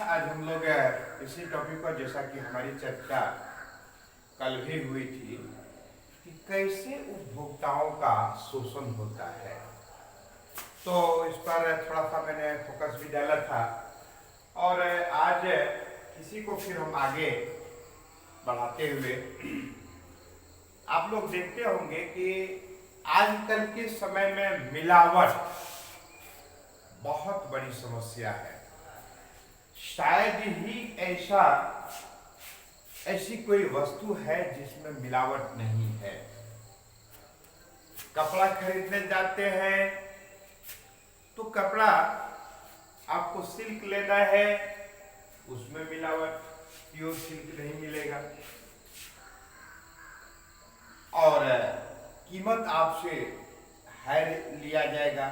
आज हम लोग इसी टॉपिक पर, जैसा कि हमारी चर्चा कल भी हुई थी कि कैसे उपभोक्ताओं का शोषण होता है, तो इस पर थोड़ा सा मैंने फोकस भी डाला था। और आज इसी को फिर हम आगे बढ़ाते हुए आप लोग देखते होंगे कि आजकल के समय में मिलावट बहुत बड़ी समस्या है। शायद ही ऐसी कोई वस्तु है जिसमें मिलावट नहीं है। कपड़ा खरीदने जाते हैं तो कपड़ा आपको सिल्क लेना है, उसमें मिलावट, प्योर सिल्क नहीं मिलेगा। और कीमत आपसे हाई लिया जाएगा।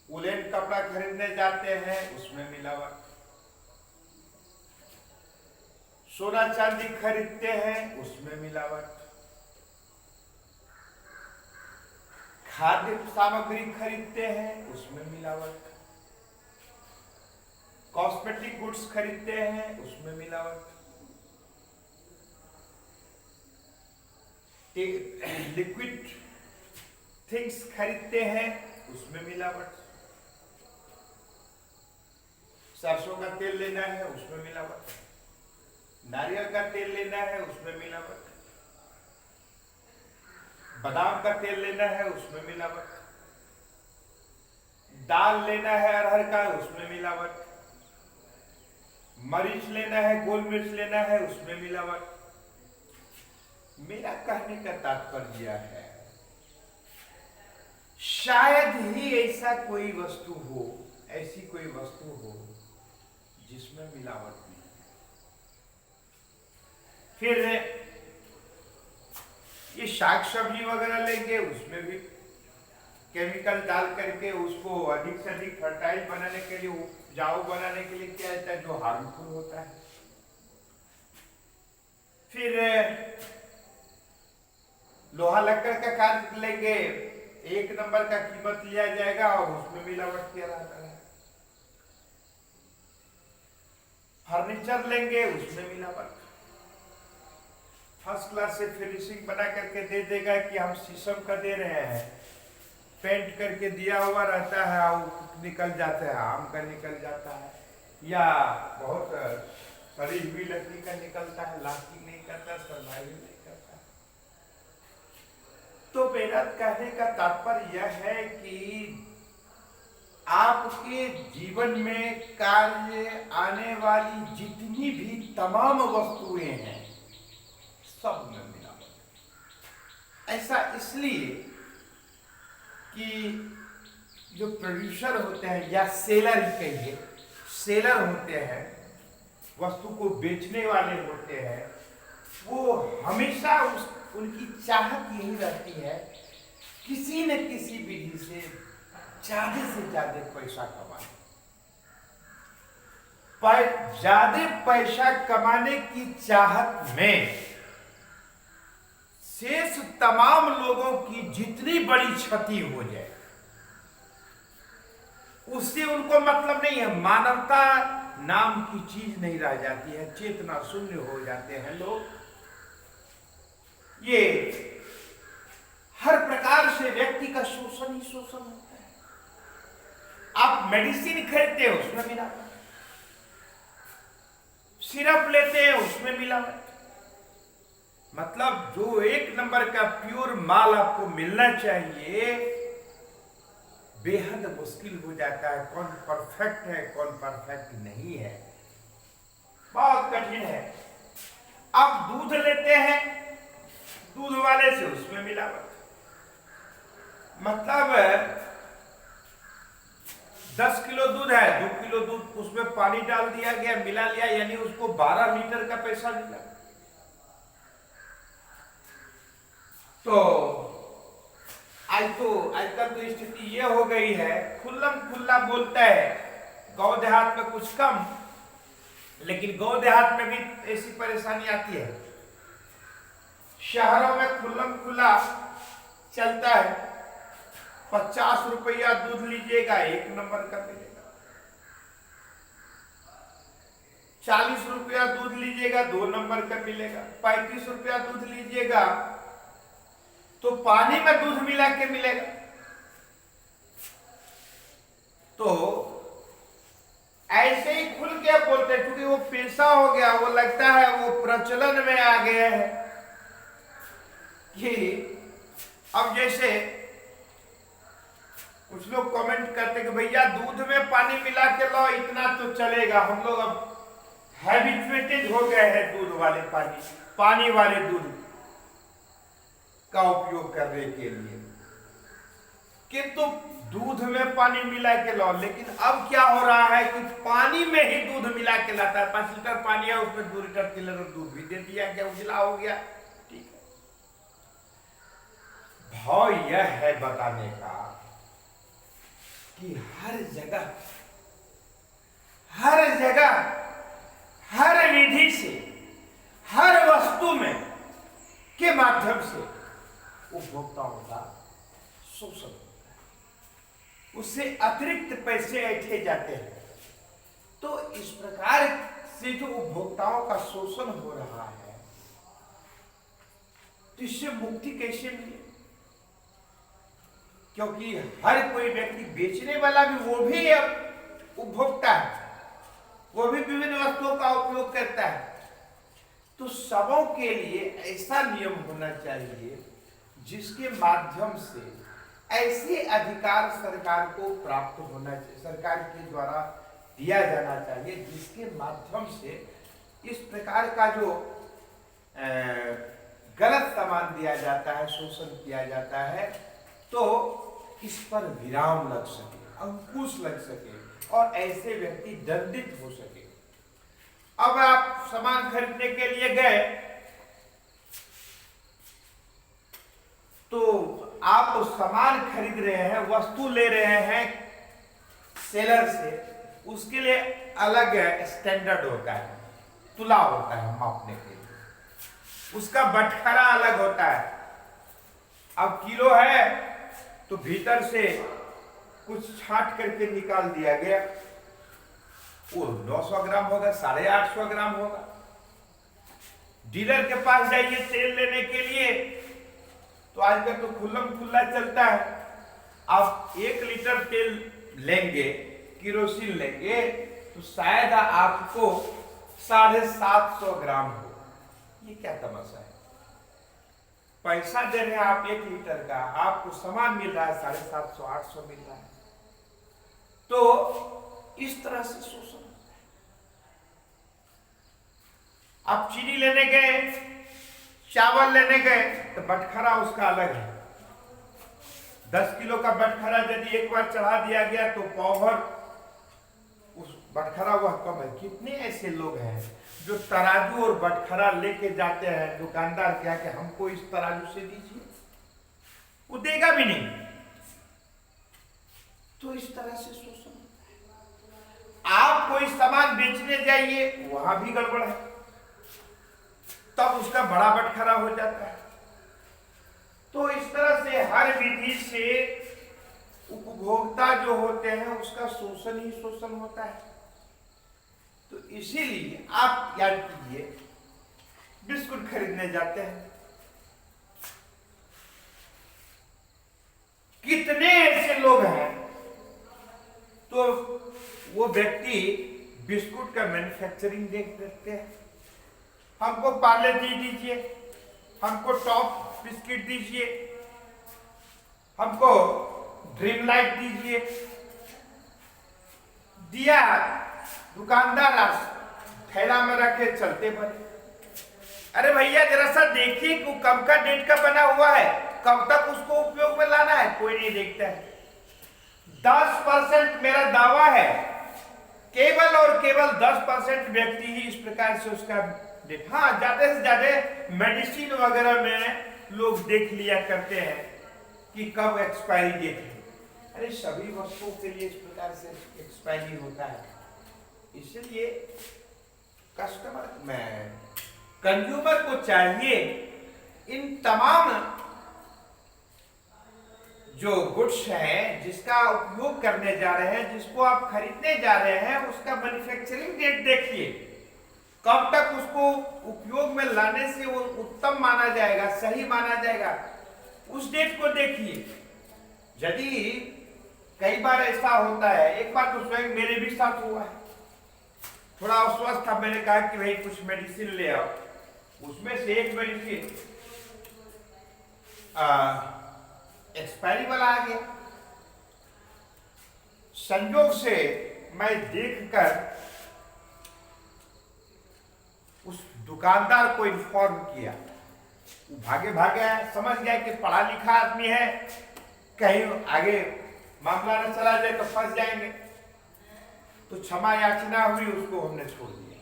वुलन कपड़ा खरीदने जाते हैं, उसमें मिलावट। सोना चांदी खरीदते हैं, उसमें मिलावट। खाद्य सामग्री खरीदते हैं, उसमें मिलावट। कॉस्मेटिक गुड्स खरीदते हैं, उसमें मिलावट। लिक्विड थिंग्स खरीदते हैं, उसमें मिलावट। सरसों का तेल लेना है, उसमें मिलावट। नारियल का तेल लेना है, उसमें मिलावट। बादाम का तेल लेना है, उसमें मिलावट। दाल लेना है अरहर का, उसमें मिलावट। मरीच लेना है, गोल मिर्च लेना है, उसमें मिलावट। मेरा कहने का तात्पर्य यह है, शायद ही ऐसी कोई वस्तु हो जिसमें मिलावट नहीं है। फिर ये साग सब्जी वगैरह लेंगे, उसमें भी केमिकल डाल करके उसको अधिक से अधिक फर्टाइल बनाने के लिए, उपजाऊ बनाने के लिए किया जाता है, जो हार्मफुल होता है। फिर लोहा लक्कड़ का कार्य लेंगे, एक नंबर का कीमत लिया जाएगा और उसमें मिलावट किया जाता है। फर्नीचर लेंगे, उसमें मिलावट। फर्स्ट क्लास से फिनिशिंग बना करके दे देगा कि हम शीशम का दे रहे हैं, पेंट करके दिया हुआ रहता है और निकल जाता है, आम का निकल जाता है, या बहुत सड़ी हुई लकड़ी का निकलता है, लास्टिंग नहीं करता, सरवाइव नहीं करता। तो मेरा कहने का तात्पर्य यह है कि आपके जीवन में कार्य आने वाली जितनी भी तमाम वस्तुएं हैं, सब में मिलावट। ऐसा इसलिए कि जो प्रोड्यूसर होते हैं या सेलर ही कहिए, सेलर होते हैं, वस्तु को बेचने वाले होते हैं, वो हमेशा उनकी चाहत यही रहती है किसी न किसी विधि से ज्यादा पैसा कमाने। पर ज्यादा पैसा कमाने की चाहत में शेष तमाम लोगों की जितनी बड़ी क्षति हो जाए, उससे उनको मतलब नहीं है। मानवता नाम की चीज नहीं रह जाती है, चेतना शून्य हो जाते हैं लोग। ये हर प्रकार से व्यक्ति का शोषण ही शोषण होता है। आप मेडिसिन खरीदते हो, उसमें मिलावट। सिरप लेते हैं, उसमें मिलावट। मतलब जो एक नंबर का प्योर माल आपको मिलना चाहिए, बेहद मुश्किल हो जाता है। कौन परफेक्ट है, कौन परफेक्ट नहीं है, बहुत कठिन है। अब दूध लेते हैं, दूध वाले से उसमें मिलावट। मतलब 10 किलो दूध है, 2 किलो दूध उसमें पानी डाल दिया गया, मिला लिया, यानी उसको 12 लीटर का पैसा मिला। तो आजकल तो स्थिति ये हो गई है, खुल्लम खुल्ला बोलता है, गांव देहात में कुछ कम, लेकिन गांव देहात में भी ऐसी परेशानी आती है। शहरों में खुल्लम खुल्ला चलता है, 50 रुपया दूध लीजिएगा, 1 नंबर का मिलेगा। 40 रुपया दूध लीजिएगा 2 नंबर का मिलेगा। 35 रुपया दूध लीजिएगा तो पानी में दूध मिला के मिलेगा। तो ऐसे ही खुल के बोलते हैं, क्योंकि वो पेशा हो गया, वो लगता है वो प्रचलन में आ गया है कि अब जैसे कुछ लोग कमेंट करते कि भैया दूध में पानी मिला के लो इतना तो चलेगा। हम लोग अब हैबिचुएटेड हो गए हैं दूध वाले पानी वाले दूध का उपयोग करने के लिए, किंतु दूध में पानी मिला के लो। लेकिन अब क्या हो रहा है कि पानी में ही दूध मिला के लाता है। 5 लीटर पानी है उसमें 2 लीटर 3 लीटर दूध भी दे दिया, क्या उजला हो गया। ठीक है, भाव यह है बताने का कि हर जगह हर विधि से हर वस्तु में के माध्यम से उपभोक्ताओं का शोषण होता है, उससे अतिरिक्त पैसे ऐंठे जाते हैं। तो इस प्रकार से जो उपभोक्ताओं का शोषण हो रहा है, तो इससे मुक्ति कैसे मिले? क्योंकि हर कोई व्यक्ति, बेचने वाला भी वो भी उपभोक्ता है, वो भी विभिन्न वस्तुओं का उपयोग करता है। तो सबों के लिए ऐसा नियम होना चाहिए जिसके माध्यम से ऐसे अधिकार सरकार को प्राप्त होना चाहिए, सरकार के द्वारा दिया जाना चाहिए, जिसके माध्यम से इस प्रकार का जो गलत सामान दिया जाता है, शोषण किया जाता है, तो इस पर विराम लग सके, अंकुश लग सके और ऐसे व्यक्ति दंडित हो सके। अब आप सामान खरीदने के लिए गए तो आप सामान खरीद रहे हैं, वस्तु ले रहे हैं सेलर से, उसके लिए अलग स्टैंडर्ड होता है, तुला होता है मापने के लिए, उसका बटखरा अलग होता है। अब किलो है तो भीतर से कुछ छांट करके निकाल दिया गया, वो 900 ग्राम होगा, 850 ग्राम होगा। डीलर के पास जाइए तेल लेने के लिए तो आजकल तो खुल्लम खुल्ला चलता है। आप 1 लीटर तेल लेंगे, केरोसिन लेंगे, तो शायद आपको 750 ग्राम हो। ये क्या तमाशा है? पैसा दे रहे हैं आप 1 लीटर का, आपको सामान मिल रहा है 750 800 मिल रहा है। तो इस तरह से शोषण। आप चीनी लेने गए, चावल लेने गए, तो बटखरा उसका अलग है। 10 किलो का बटखरा यदि एक बार चढ़ा दिया गया तो पाव भर उस बटखरा वह कम है। कितने ऐसे लोग हैं जो तराजू और बटखरा लेके जाते हैं दुकानदार क्या कि हमको इस तराजू से दीजिए, वो देगा भी नहीं। तो इस तरह से शोषण। आप कोई सामान बेचने जाइए, वहां भी गड़बड़ है, तब उसका बड़ा बटखरा हो जाता है। तो इस तरह से हर विधि से उपभोक्ता जो होते हैं उसका शोषण ही शोषण होता है। तो इसीलिए आप याद कीजिए, बिस्कुट खरीदने जाते हैं, कितने ऐसे लोग हैं तो वो व्यक्ति बिस्कुट का मैन्युफैक्चरिंग देख सकते हैं। हमको पार्ले जी दीजिए, हमको टॉप बिस्किट दीजिए, हमको ड्रीम लाइट दीजिए, दिया, दुकानदार थैला में रखे चलते बने। अरे भैया जरा सा देखिए कि कब का डेट का बना हुआ है, कब तक उसको उपयोग में लाना है, कोई नहीं देखता है। 10% मेरा दावा है, केवल और केवल 10% व्यक्ति ही इस प्रकार से उसका हाँ, ज्यादा से ज्यादा मेडिसिन वगैरह में लोग देख लिया करते हैं कि कब एक्सपायरी डेट है। अरे सभी वस्तुओं के लिए इस प्रकार से एक्सपायरी होता है। इसलिए कस्टमर में कंज्यूमर को चाहिए इन तमाम जो गुड्स हैं जिसका उपयोग करने जा रहे हैं, जिसको आप खरीदने जा रहे हैं, उसका मैन्युफैक्चरिंग डेट देखिए, कब तक उसको उपयोग में लाने से वो उत्तम माना जाएगा, सही माना जाएगा, उस डेट को देखिए। यदि कई बार ऐसा होता है, एक बार तो स्वयं मेरे भी साथ हुआ है, थोड़ा अस्वस्थ था, मैंने कहा कि भाई कुछ मेडिसिन ले आओ, उसमें से एक मेडिसिन एक्सपायरी आ गया। संयोग से मैं देखकर उस दुकानदार को इन्फॉर्म किया, वो भागे भागे समझ गया कि पढ़ा लिखा आदमी है, कहीं आगे मामला न चला जाए तो फंस जाएंगे, तो क्षमा याचना हुई, उसको हमने छोड़ दिया।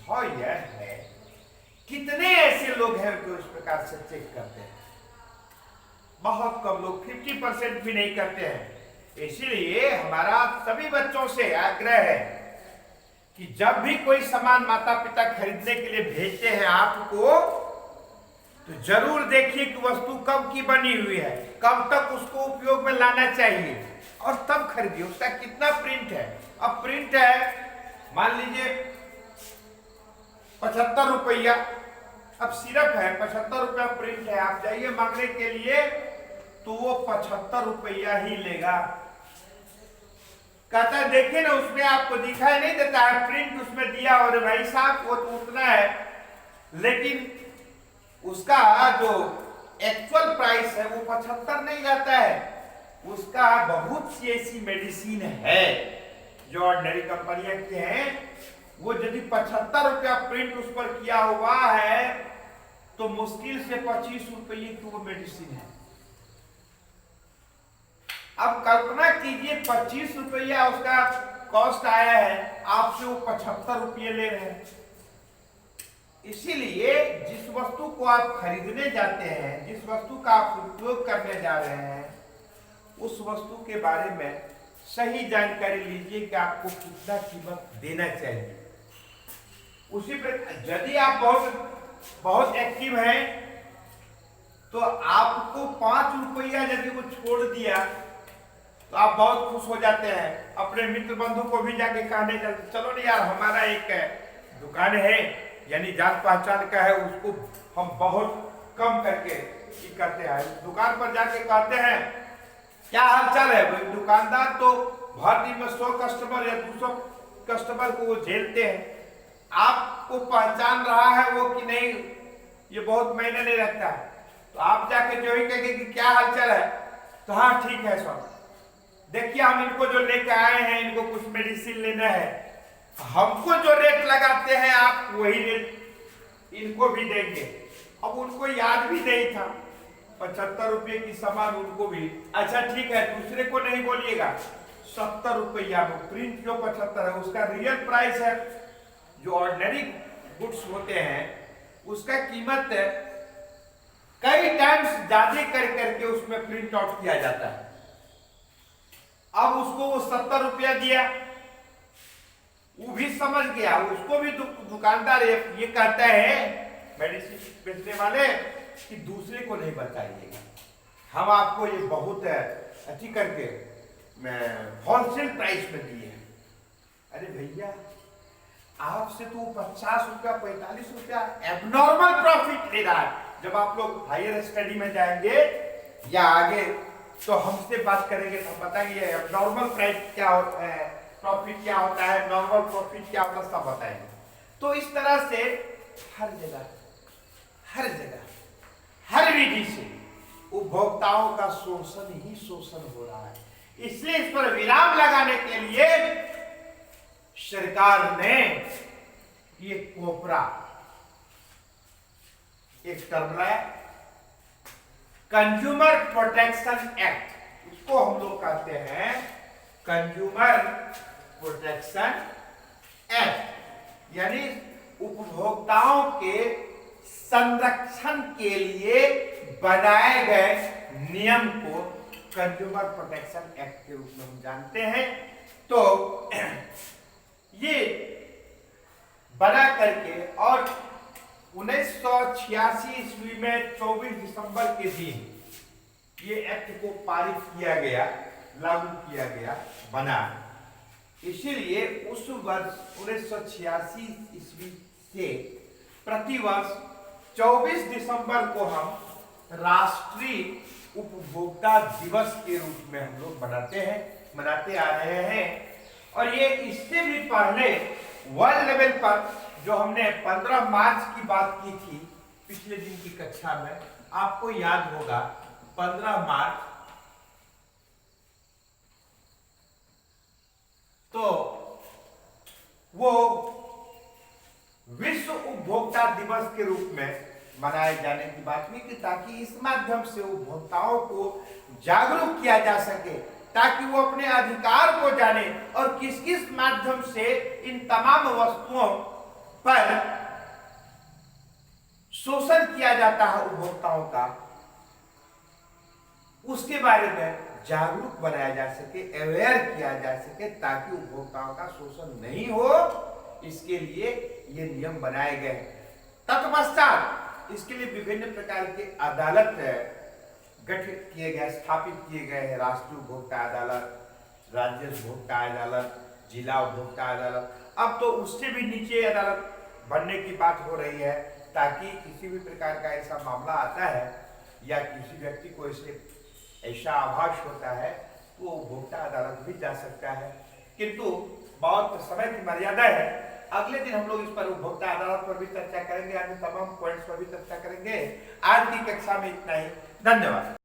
हाँ, यह है कितने ऐसे लोग हैं जो इस प्रकार से चेक करते हैं, बहुत कम लोग, 50% भी नहीं करते हैं। इसीलिए हमारा सभी बच्चों से आग्रह है कि जब भी कोई सामान माता पिता खरीदने के लिए भेजते हैं आपको, तो जरूर देखिए कि वस्तु कब की बनी हुई है, कब तक उसको उपयोग में लाना चाहिए, और तब खरीदिए। उसका कितना प्रिंट है, अब प्रिंट है मान लीजिए 75 रुपया, अब सिर्फ है 75 रुपया प्रिंट है, आप जाइए मांगने के लिए तो वो 75 रुपया ही लेगा। कहता है देखिए ना, उसमें आपको दिखाई नहीं देता है प्रिंट उसमें दिया, और भाई साहब वो तो उतना है, लेकिन उसका जो एक्चुअल प्राइस है वो 75 नहीं जाता है। उसका बहुत सी ऐसी मेडिसिन है जो ऑर्डिनरी कंपनियां के हैं, वो यदि 75 रुपया प्रिंट उस पर किया हुआ है तो मुश्किल से 25 रुपये की वो मेडिसिन है। अब कल्पना कीजिए 25 रुपया उसका कॉस्ट आया है, आपसे वो 75 रुपये ले रहे हैं। इसीलिए जिस वस्तु को आप खरीदने जाते हैं, जिस वस्तु का आप उपयोग करने जा रहे हैं, उस वस्तु के बारे में सही जानकारी लीजिए कि आपको कितना कीमत देना चाहिए। उसी पर यदि आप बहुत एक्टिव हैं तो आपको 5 रुपया यदि वो छोड़ दिया तो आप बहुत खुश हो जाते हैं, अपने मित्र बंधु को भी जाके कहने चलते, चलो नहीं यार हमारा एक दुकान है, यानी जान पहचान का है, उसको हम बहुत कम करके करते हैं। दुकान पर जाके कहते हैं क्या हाल चाल है, भाई दुकानदार तो भर दिन में 100 कस्टमर या 200 कस्टमर को वो झेलते हैं, आपको पहचान रहा है वो कि नहीं, ये बहुत महीने नहीं रखता है, तो आप जाके जो ही कहेंगे कि क्या हाल चाल है, तो हाँ ठीक है सब, देखिए हम इनको जो लेके आए हैं, इनको कुछ मेडिसिन लेना है, हमको जो रेट लगाते हैं आप वही रेट इनको भी देंगे। अब उनको याद भी नहीं था 75 रुपये की सामान, उनको भी अच्छा ठीक है, दूसरे को नहीं बोलिएगा, 70 रुपया वो प्रिंट जो 75 है उसका रियल प्राइस है। जो ऑर्डिनरी गुड्स होते हैं उसका कीमत कई टाइम्स ज्यादा करके उसमें प्रिंट आउट किया जाता है। अब उसको वो 70 रुपया दिया, वो भी समझ गया, उसको भी दुकानदार ये कहता है मेडिसिन बेचने वाले कि दूसरे को नहीं बताइएगा, हम आपको ये बहुत अच्छी करके होलसेल प्राइस में दिए। अरे भैया आपसे तो 50 रुपया 45 रुपया एबनॉर्मल प्रॉफिट ले रहा है। जब आप लोग हायर स्टडी में जाएंगे या आगे तो हमसे बात करेंगे तो हम बताएंगे एबनॉर्मल प्राइस क्या होता है, प्रॉफिट क्या होता है, नॉर्मल प्रॉफिट क्या होता है, सब बताएंगे। तो इस तरह से हर जगह हर विधि से उपभोक्ताओं का शोषण ही शोषण हो रहा है। इसलिए इस पर विराम लगाने के लिए सरकार ने ये कोपरा एक टर्म लाया, कंज्यूमर प्रोटेक्शन एक्ट, उसको हम लोग कहते हैं कंज्यूमर प्रोटेक्शन एक्ट, यानी उपभोक्ताओं के संरक्षण के लिए बनाए गए नियम को कंज्यूमर प्रोटेक्शन एक्ट के रूप में हम जानते हैं। तो ये बना करके और 1986 ईस्वी में 24 दिसंबर के दिन ये एक्ट को पारित किया गया, लागू किया गया, बना। इसीलिए उस वर्ष 1986 ईस्वी से प्रतिवर्ष 24 दिसंबर को हम राष्ट्रीय उपभोक्ता दिवस के रूप में हम लोग मनाते आ रहे हैं। और ये इससे भी पहले वर्ल्ड लेवल पर जो हमने 15 मार्च की बात की थी पिछले दिन की कक्षा में, आपको याद होगा 15 मार्च तो वो विश्व उपभोक्ता दिवस के रूप में मनाए जाने की बात हुई कि ताकि इस माध्यम से उपभोक्ताओं को जागरूक किया जा सके, ताकि वो अपने अधिकार को जाने और किस किस माध्यम से इन तमाम वस्तुओं पर शोषण किया जाता है उपभोक्ताओं का, उसके बारे में जागरूक बनाया जा सके, अवेयर किया जा सके, ताकि उपभोक्ताओं का शोषण नहीं हो। इसके लिए ये नियम बनाए गए। तत्पश्चात इसके लिए विभिन्न प्रकार के अदालत गठित किए गए, स्थापित किए गए हैं। राष्ट्रीय उपभोक्ता अदालत, राज्य उपभोक्ता अदालत, जिला उपभोक्ता अदालत, अब तो उससे भी नीचे अदालत बनने की बात हो रही है, ताकि किसी भी प्रकार का ऐसा मामला आता है या किसी व्यक्ति को ऐसा आभास होता है तो उपभोक्ता अदालत भी जा सकता है। किंतु बहुत समय की मर्यादा है। अगले दिन हम लोग इस पर उपभोक्ता अदालत पर भी चर्चा करेंगे, अन्य तमाम पॉइंट्स पर भी चर्चा करेंगे। आज की कक्षा में इतना ही। धन्यवाद।